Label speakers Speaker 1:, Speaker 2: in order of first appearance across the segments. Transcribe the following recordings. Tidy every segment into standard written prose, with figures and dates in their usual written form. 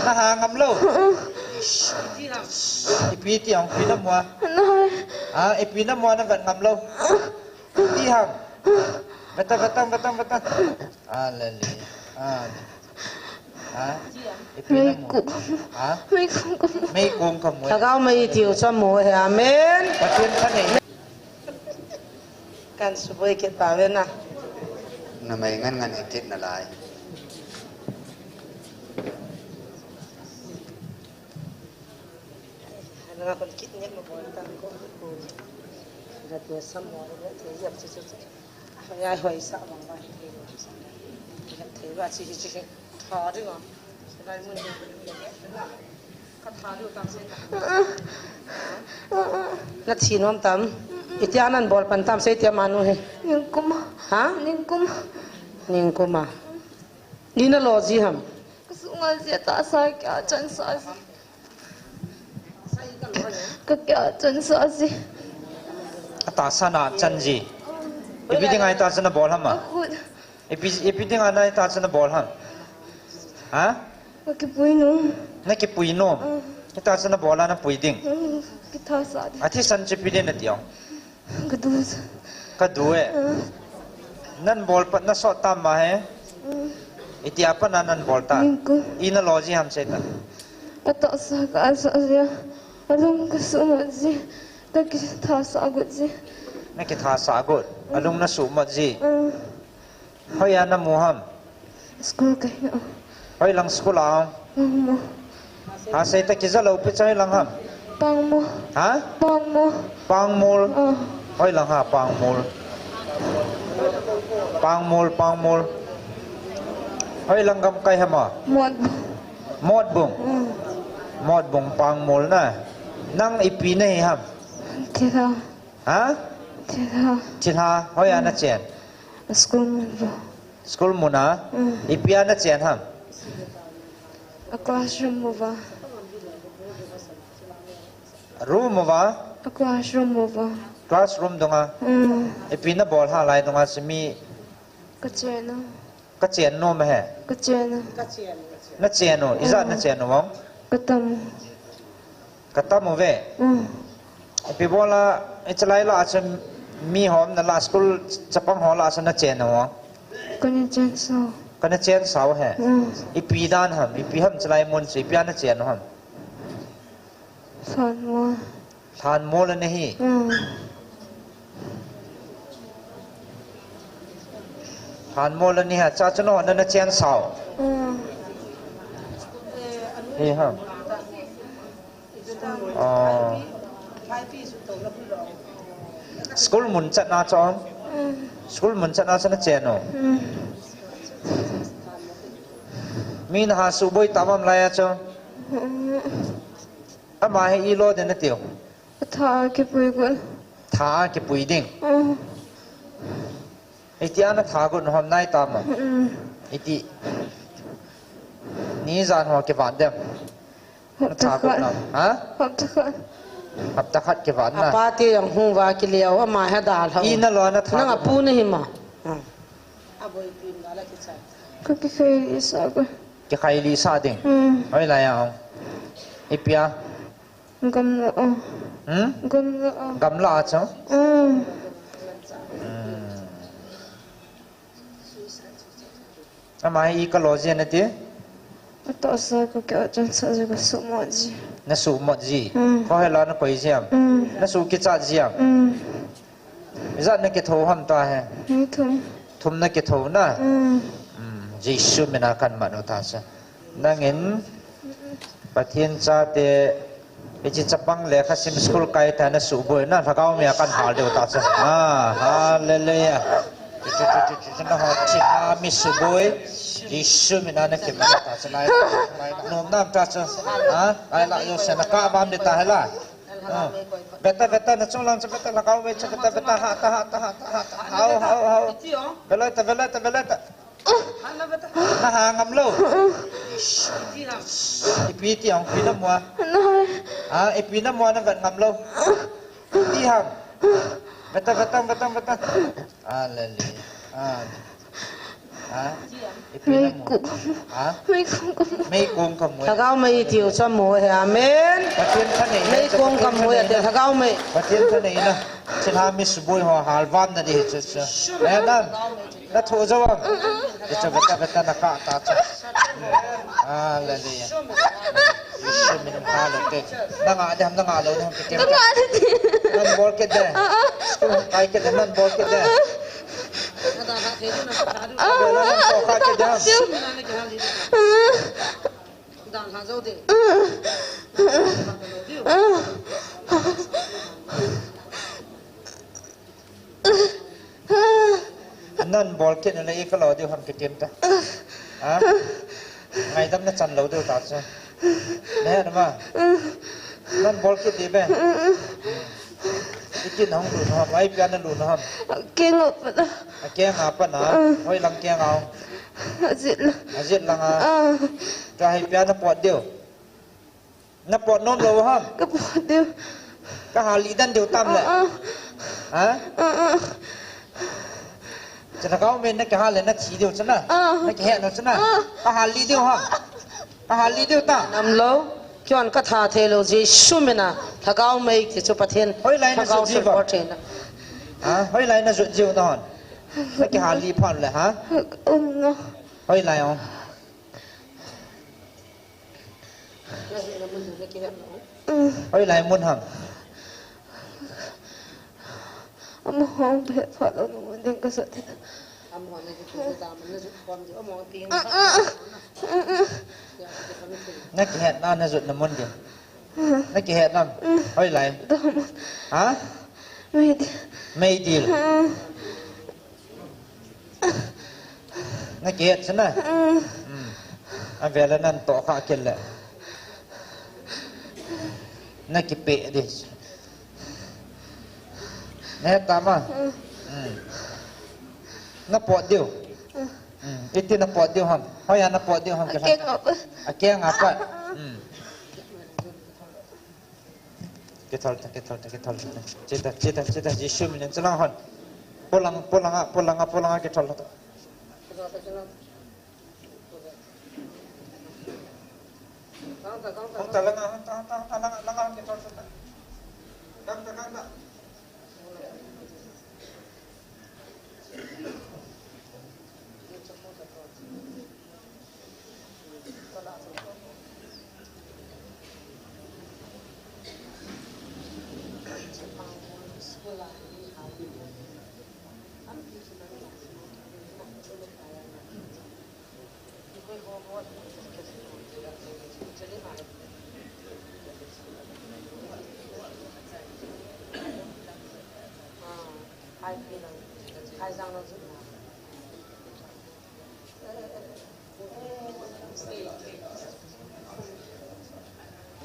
Speaker 1: na hangam lo ipiti ang pinamwa ipinamwa na gat ngam lo tihang batang alaliไม่โกงขโมยถ้าเขาไม่เที่ยวสมุยอาเมนประเทศท่านไหนการสุบยเกิดป่าเว้นนะนั่นไม่งั้นอีกทิศนั่นไรนั่นคนคิดเนี่ยมาบอกตั้งก็คือจะเที่ยวสมุยเนี่ยเที่ยวยับจุดๆยายหอยสาวบางวันเที่ยวว่าชิชิทอด้วยมั้งนัดชีนอมตำอิจานันบอลปันตำเสียเตียมานุเฮนิงกุมาฮะนิงกุมานี่น่ะลอจีฮัมก็สุงาเสียตาสายแกจันสาสิก็แกจันสาสิตาสนาจันจีอีพีที่ไงตาสนาบอลฮัมอ่ะอีพีที่ไงตาสนาบอลฮัมฮะNakipuinom. Kita sana bola na puiding. Kita sad. Ati sanjipide na tiyaw. Kadue. Nan bol pat na so tama he. Iti apa na nan bol ta. Ina logi ham seta. Kata sa ka sa siya. Alung kasumad si. Nakita sagot si. Nakita sagot. Alung nasumad si. Hoy ana muham. School kayo. Hoy lang school ang. Ha say ta kiza lo pichay lang ham. Pangmo. Ha? Pangmol. Hoy lang ha pangmol. Pangmol. Hoy lang gam kay hama. Modbong pangmol na. Nang ipinay ham. Tira. Ha? Tira. Hoy ana chen. School mo na. Ipian na chen ham. A classroom mo ba? Room mo ba? A classroom mo ba? Classroom do nga. Ipina ball halay do nga simi. Kacheno mo he. Kacheno. Isa na cheno mo? Katam mo ve. Ipi bola ichalay la asa mi hom na la school chapang hola asa na cheno mo. Kana chen sao he ipi dan ham ipi ham chlai mon si pian na chen ham than mo la nahi than mo la ni ha cha chano na chen sao he ham school mun chat na chom school mun chat na sana chen no Min ha suboi tamam laya cho. Ama he ilo de na tio. Tha ke pui ding. Iti ana tha gun hom nai tam. Iti ni zan ho ke van dem. Tha gun nam. Ha? Hab takhat ke van na. Apa ti yang hu wa ke liao ama ha dal ha. Ina lo na tha. Na pu ni hima. Aboi pin gala ke cha. Ka ke khai sa ko. Cái khai lý sa đỉnh, hỏi lại à, ipia, gam la chứ, à mai cái lô gì này tí, tôi sao có cái chân sao cái số một gì, nó số một gì, có hay là nó quay gì à, nó số cái chát gì à, giờ nó cái thầu hâm ta hay, thum nó cái thầu na. Jisu menakan manutasa. Nangin patien sa te ichi chapang lekha sim school kai ta na suboy na thakau me akan hal de utasa. Hallelujah. Na ho chi ha mi suboy Jisu menana ke manutasa lai nom nam ta cha. Ai la yo se na ka bam de ta hala. Beta na chung lang sa beta lakau me cha beta ha. Hao. Belata. Nahangam lo. Ipiti ang pinamwa. Ipinamwa na gat ngam lo. Tihang. Batang. Alali. ไม่โกงขโมย
Speaker 2: ถ้าเขาไม่เที่ยวสมุยอาเมนไม่โกงขโมยแต่ถ้าเขาไม่
Speaker 1: ประเทศท่านนี้นะฉันหามิสบุยหัวหาลวันนั่นเองจ้ะแล้วนั่นแล้วโทรจะว่าจะเวทนักตาจ้ะเลยยิ่งมีน้ำตาเลยเก่งนั่งอาจเราเนี่ยเก่งนั่นบอลเก่งเลยใครเก่งนั่นบอลเก่งเลยเวลานั่นโตข้าเก่งนั่นบอลเก่งอะไรก็เราเดี๋ยวทำกิจกรรมจ้ะไงทำนั่นจันเราเดี๋ยวตัดซะเนี่ยนะมานั่นบอลเก่งดีไหมกินห้องดูนะครับไอ้เปียนั่นดูนะครับ
Speaker 3: เก่ง
Speaker 1: apa na hoi lang keng ao azit lang ka hai pya na pot deu na pot non lo ha
Speaker 3: ka pot deu
Speaker 1: ka hali dan deu tam le ha chana ka men na ka hale na chi deu chana na ke na chana ka hali deu ha ka hali deu ta
Speaker 2: nam lo kyon ka tha the lo ji shumena thakau mai ki chu pathen
Speaker 1: hoi lai na su ji ba hoi lai na su ji na hon na ke hali phan le ha hoi lai on hoi lai mun ham
Speaker 3: am hong be pha lo no mun den ka sa the
Speaker 2: am hong ne ki ta man ne ju kon ju mo ti
Speaker 1: na ke het na zu na mun dia na ke het nam hoi lai haไม่ดีนักเกียรติใช่ไหมอันเวลานั้นต่อข้ากินแหละนักกิเปะดินักตามมานักปอดเดียวอีที่นักปอดเดียวฮัมเขาอยากนักปอดเดียวฮัมกันเก่งอ่ะปะkita Yesus minyak celangan, pulang kita lah. Langah kita lah. Kang.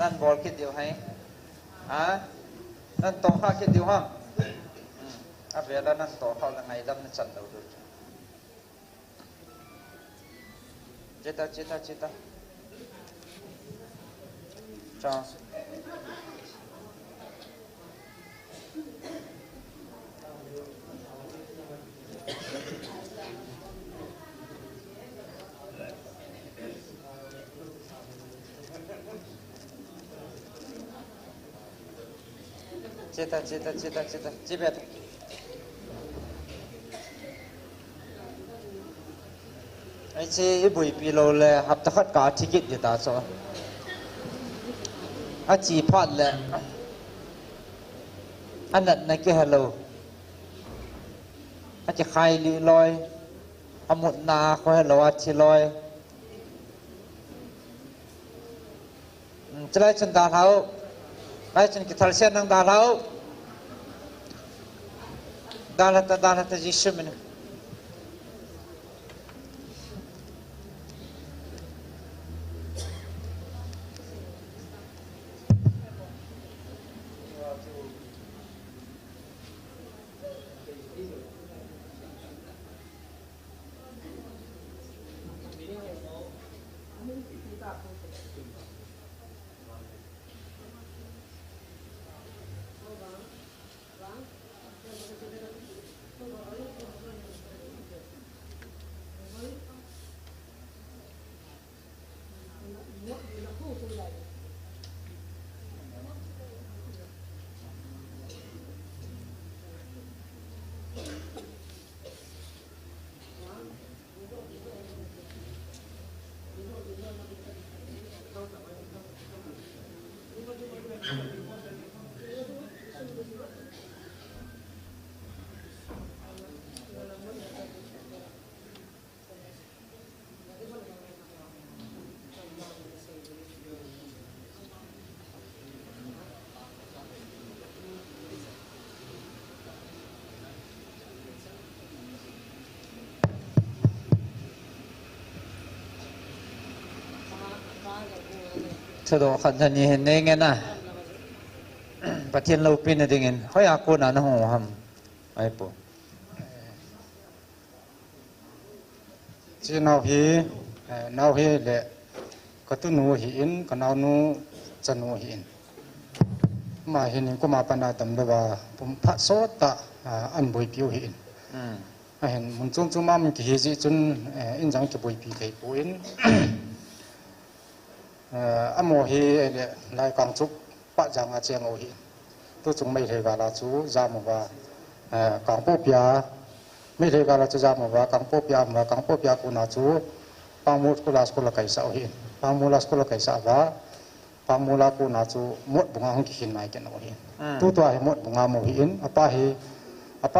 Speaker 1: นั่นบอลคิดเดียวให้นั่นโตข้าคิดเดียวห้ามเวลานั่นโตเขาละไงดำนั่นสั่นเราดูเจตาจ้าCita. Cibet. Ai si bui pilo le hab takhat ka ticket di ta so. A chi phat le. Anat na ke hello. A chi khai li loi. Amut na ko hello a chi loi. Chlai chen da thau. Ai chen ki thal sen nang da thau. Dalata Yesus min. สะดวกขันนี้เห็นเงี้ยนะประเทศเราเป็นอะไรเงี้ยเขาอยากกูน่ะนะหัวหำไอ้ปุ๊
Speaker 4: จีนเอาฮีเอาฮีเละก็ตุนูหินก็เอานูจะนูหินมาหินก็มาปนาตัมเดว่าผมพระโสตะอันบุยผิวหินเห็นมันจุ่มมันกี่จีจนอินจังกี่บุยผิวไก่ปุยนอันโมฮีเละลายกางจุกปะจังอาเจียงโอหินตัวจงไม่เทกาลาจูจามว่ากางปุ๊บยาไม่เทกาลาจูจามว่ากางปุ๊บยามากางปุ๊บยากุนาจูปางมูสกุลาสกุลไก่สาวหินปางมูลาสกุลไก่สาวปางมูลากุนาจูมดบุงาหงกินไม่กันโอหินตัวให้มดบุงาโมหินอป้า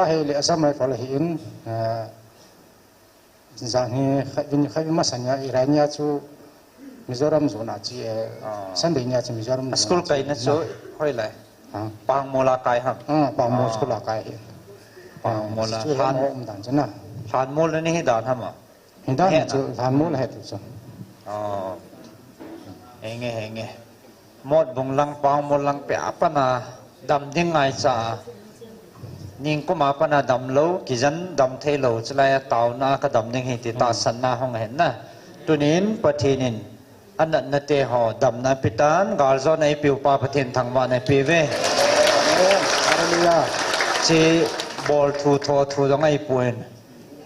Speaker 4: เฮเลอสมัยฟอลหินจางเฮใครมาสัญญาอิรัญญาจูมิโซรัมโซนาจีสันเดียญาจูมิโซรัม
Speaker 1: สกุลไก่นั่นจูค่อยเลยปางมูลาไก่ครับ
Speaker 4: ปางมูสกุลาไก่
Speaker 1: ปางมูลา
Speaker 4: ทานมูลดันจ้ะนะ
Speaker 1: ทานมูลนี่ให้ด่านทำอ่ะ
Speaker 4: ให้ด่านจูทานมูลให้ตัวจ้ะ
Speaker 1: เฮงหมดบุงลังปางมูลังเปียปนาดำดิ้งไงจ้านิ่งก็มาปนาดำโลกิจันดำเทโลจะไล่เต่าหน้าก็ดำดิ้งให้ติดตาสันนาห้องเห็นนะตัวนี้ประเทศนินอันนั้นนเตหอดำนาพิตานกาลซอนในปิวปาประเทศทางวันในปีเวจีบอลทูตรงไอ้ปุ่น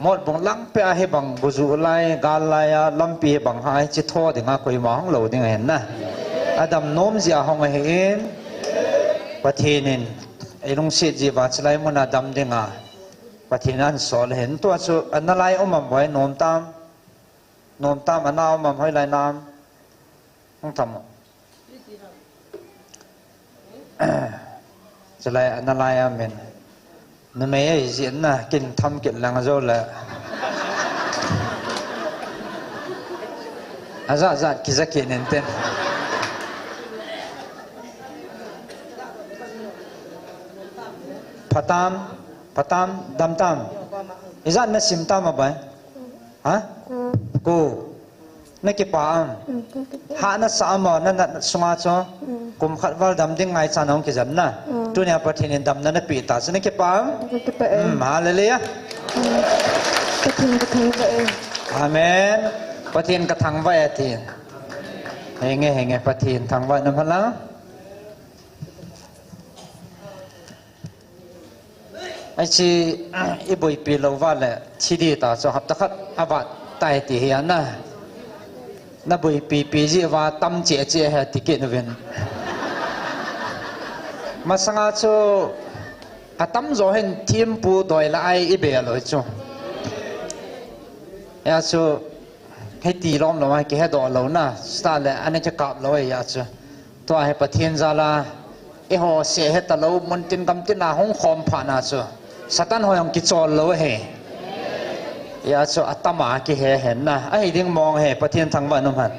Speaker 1: หมดบังลังเปียให้บังบุจุไลกาลไลลำปีบังหายจิทอดึงอาคุยมาห้องเหล่าดึงเห็นนะอดัมโน้มเสียห้องเห็นประเทศนินไอ้ลุงเสียจีบาสไลมันอดัมดึงอาประเทศนั้นสอนเห็นตัวสุอันนั้นไลอมไว้โน้มตามอันนั้นอมไว้ไลน้ำต้องทำจะไลอันนั้นไลอาเมนนั่นไม่ใช่เสียนะกินทำกินแรงโจเลยอาจารย์คิดจะกินเต็มพัตามดำตามอาจารย์นั่นสิมตามอะไรฮะกูนั่นกี่ป่ามหานั่นสามนั่นสมาชิกกุมขัดวัลดำดิ้งไงจานองกิจันนะตัวนี้ประเทศนี้ดำนั่นปีตาสินั่นกี่ป่ามมาเลย
Speaker 3: ประเทศกระทั่งไป
Speaker 1: อาเมนประเทศกระทั่งไปทีเฮงประเทศทางวันนั้นพลังไอ้ชีอีบุยปีโลว่าแหละชีดีตาสหับตะขัดอาบัดไตตีเฮียนะนับบุยปีจีว่าตั้มเจี๊ยเหติกินเวนมาสังอาจูอาตั้มโจเห็นทีมปูดอยละไออีเบลเลยจูยาจูให้ตีล้อมเราให้แค่ดอเรานะสตาร์เลยอันนี้จะกลับเรายาจูตัวให้ประเทศซาลาไอหัวเสียให้ตะเรามันตินกำตินอาห้องคอมผ่านอาจูสตันหอยองกิจอลเราเฮยาจูอัตมากิเห็นนะไอ้ดิ้งมองเฮประเทศทางบ้านนุ่มหัด